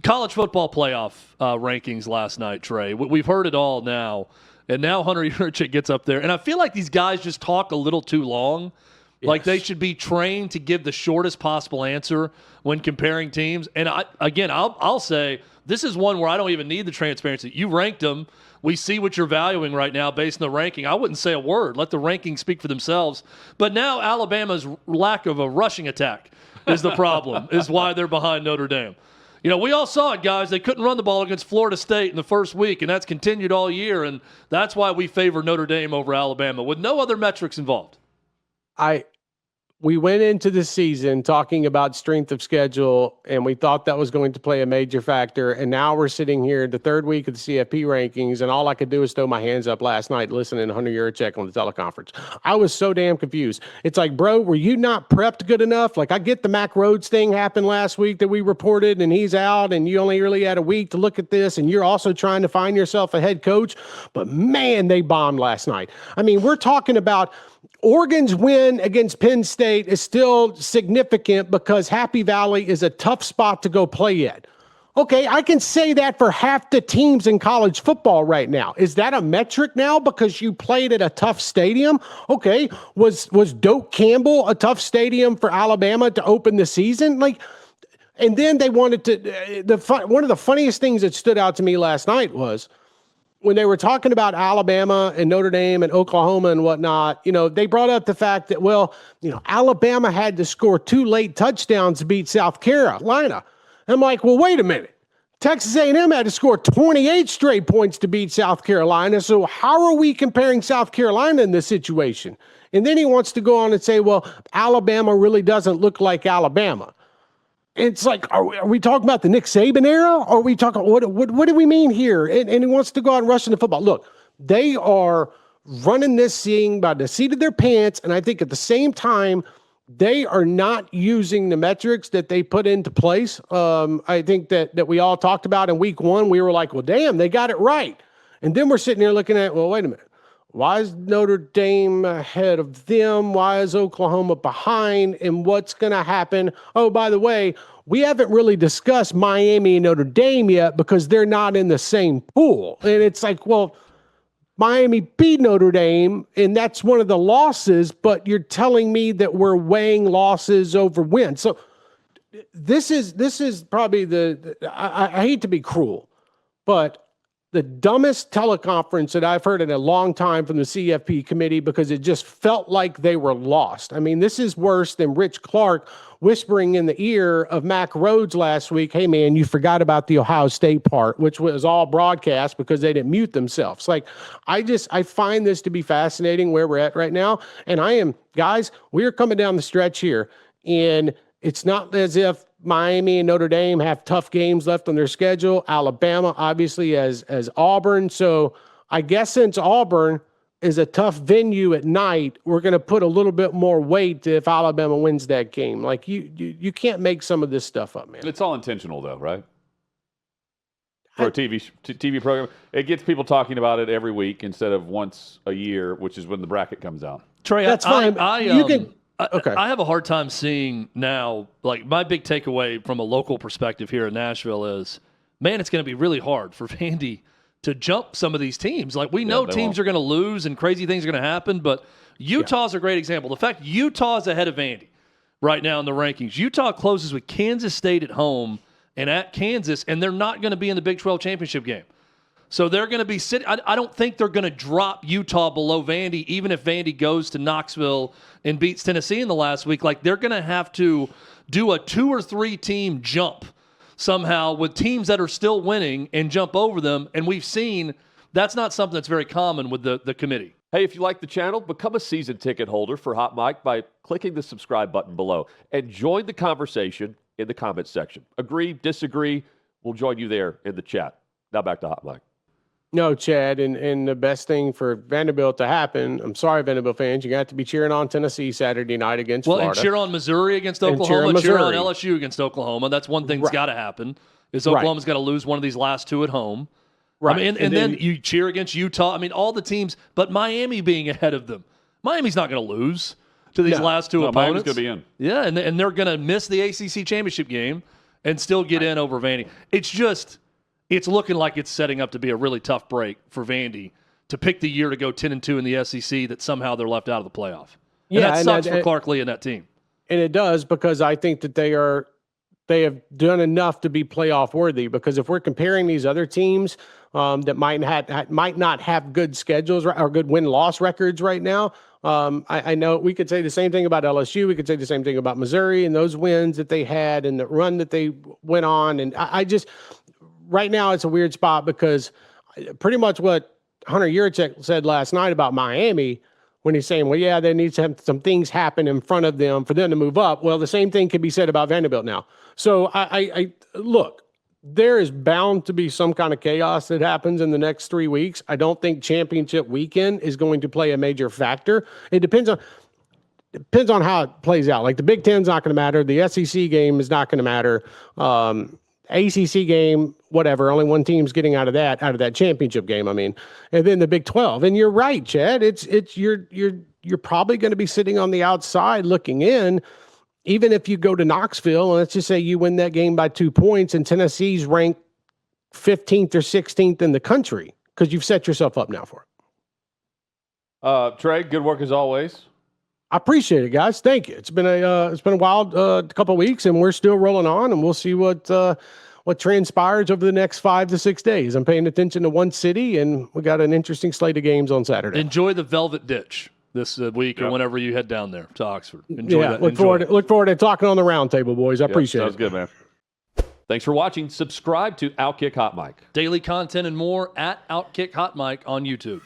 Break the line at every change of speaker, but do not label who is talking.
College football playoff rankings last night, Trey. We've heard it all now. And now Hunter Yurchik gets up there. And I feel like these guys just talk a little too long. Yes. Like they should be trained to give the shortest possible answer when comparing teams. And I'll say this is one where I don't even need the transparency. You ranked them. We see what you're valuing right now based on the ranking. I wouldn't say a word. Let the rankings speak for themselves. But now Alabama's lack of a rushing attack is the problem, is why they're behind Notre Dame. You know, we all saw it, guys. They couldn't run the ball against Florida State in the first week, and that's continued all year, and that's why we favor Notre Dame over Alabama with no other metrics involved.
We went into the season talking about strength of schedule, and we thought that was going to play a major factor, and now we're sitting here the third week of the CFP rankings, and all I could do is throw my hands up last night listening to Hunter Yurchik on the teleconference. I was so damn confused. It's like, bro, were you not prepped good enough? Like, I get the Mac Rhodes thing happened last week that we reported, and he's out, and you only really had a week to look at this, and you're also trying to find yourself a head coach, but man, they bombed last night. I mean, we're talking about Oregon's win against Penn State is still significant because Happy Valley is a tough spot to go play at. Okay, I can say that for half the teams in college football right now. Is that a metric now because you played at a tough stadium? Okay, was Doak Campbell a tough stadium for Alabama to open the season? And then they wanted to. One of the funniest things that stood out to me last night was when they were talking about Alabama and Notre Dame and Oklahoma and whatnot, they brought up the fact that, Alabama had to score 2 late touchdowns to beat South Carolina. I'm like, well, wait a minute. Texas A&M had to score 28 straight points to beat South Carolina. So how are we comparing South Carolina in this situation? And then he wants to go on and say, well, Alabama really doesn't look like Alabama. It's like, are we talking about the Nick Saban era? Or are we talking, what do we mean here? And he wants to go out and rush into football. Look, they are running this thing by the seat of their pants. And I think at the same time, they are not using the metrics that they put into place. I think that we all talked about in week 1. We were like, well, damn, they got it right. And then we're sitting here looking at, well, wait a minute. Why is Notre Dame ahead of them? Why is Oklahoma behind? And what's going to happen? Oh, by the way, we haven't really discussed Miami and Notre Dame yet because they're not in the same pool. And it's like, well, Miami beat Notre Dame, and that's one of the losses, but you're telling me that we're weighing losses over wins. So this is probably I hate to be cruel, but the dumbest teleconference that I've heard in a long time from the CFP committee because it just felt like they were lost. I mean, this is worse than Rich Clark whispering in the ear of Mac Rhodes last week, hey, man, you forgot about the Ohio State part, which was all broadcast because they didn't mute themselves. Like, I find this to be fascinating where we're at right now. And guys, we are coming down the stretch here. And it's not as if Miami and Notre Dame have tough games left on their schedule. Alabama, obviously, as Auburn. So I guess since Auburn is a tough venue at night, we're going to put a little bit more weight if Alabama wins that game. Like, you can't make some of this stuff up, man.
It's all intentional, though, right? For a TV program. It gets people talking about it every week instead of once a year, which is when the bracket comes out.
Trey,
that's fine.
Okay. I have a hard time seeing now, like, my big takeaway from a local perspective here in Nashville is, man, it's going to be really hard for Vandy to jump some of these teams. Like, we know teams are going to lose and crazy things are going to happen, but Utah's a great example. The fact Utah's ahead of Vandy right now in the rankings. Utah closes with Kansas State at home and at Kansas, and they're not going to be in the Big 12 championship game. So they're going to be sitting. I don't think they're going to drop Utah below Vandy, even if Vandy goes to Knoxville and beats Tennessee in the last week. Like, they're going to have to do a 2 or 3 team jump somehow with teams that are still winning and jump over them. And we've seen that's not something that's very common with the committee.
Hey, if you like the channel, become a season ticket holder for Hot Mic by clicking the subscribe button below and join the conversation in the comments section. Agree, disagree, we'll join you there in the chat. Now back to Hot Mic.
No, Chad, and the best thing for Vanderbilt to happen, I'm sorry, Vanderbilt fans, you got to be cheering on Tennessee Saturday night against Florida.
And cheer on Missouri against Oklahoma, cheer on LSU against Oklahoma. That's one thing that's got to happen, is Oklahoma's got to lose one of these last 2 at home. Right. I mean, and then you cheer against Utah. I mean, all the teams, but Miami being ahead of them. Miami's not going to lose to these last 2 opponents.
Miami's going to be in.
Yeah, and they're going to miss the ACC championship game. and still get in over Vandy. It's looking like it's setting up to be a really tough break for Vandy to pick the year to go 10-2 in the SEC that somehow they're left out of the playoff. And that sucks for Clark Lee and that team.
And it does, because I think that they have done enough to be playoff worthy. Because if we're comparing these other teams that might not have good schedules or good win-loss records right now, I know we could say the same thing about LSU. We could say the same thing about Missouri and those wins that they had and the run that they went on. And I just right now it's a weird spot, because pretty much what Hunter Yurachek said last night about Miami, when he's saying, well, yeah, there needs to have some things happen in front of them for them to move up. Well, the same thing can be said about Vanderbilt now. So I look, there is bound to be some kind of chaos that happens in the next 3 weeks. I don't think championship weekend is going to play a major factor. It depends on how it plays out. Like the Big Ten's not going to matter. The SEC game is not going to matter. ACC game, whatever. Only one team's getting out of that championship game. I mean, and then the Big 12. And you're right, Chad. You're probably going to be sitting on the outside looking in. Even if you go to Knoxville, and let's just say you win that game by 2 points, and Tennessee's ranked 15th or 16th in the country, because you've set yourself up now for
it. Trey, good work as always.
I appreciate it, guys. Thank you. It's been a wild couple of weeks, and we're still rolling on, and we'll see what transpires over the next 5 to 6 days. I'm paying attention to one city, and we got an interesting slate of games on Saturday.
Enjoy the Velvet Ditch this week or whenever you head down there to Oxford. Enjoy that.
Look forward to talking on the round table, boys. I appreciate it.
Sounds good, man. Thanks for watching. Subscribe to OutKick Hot Mic.
Daily content and more at OutKick Hot Mic on YouTube.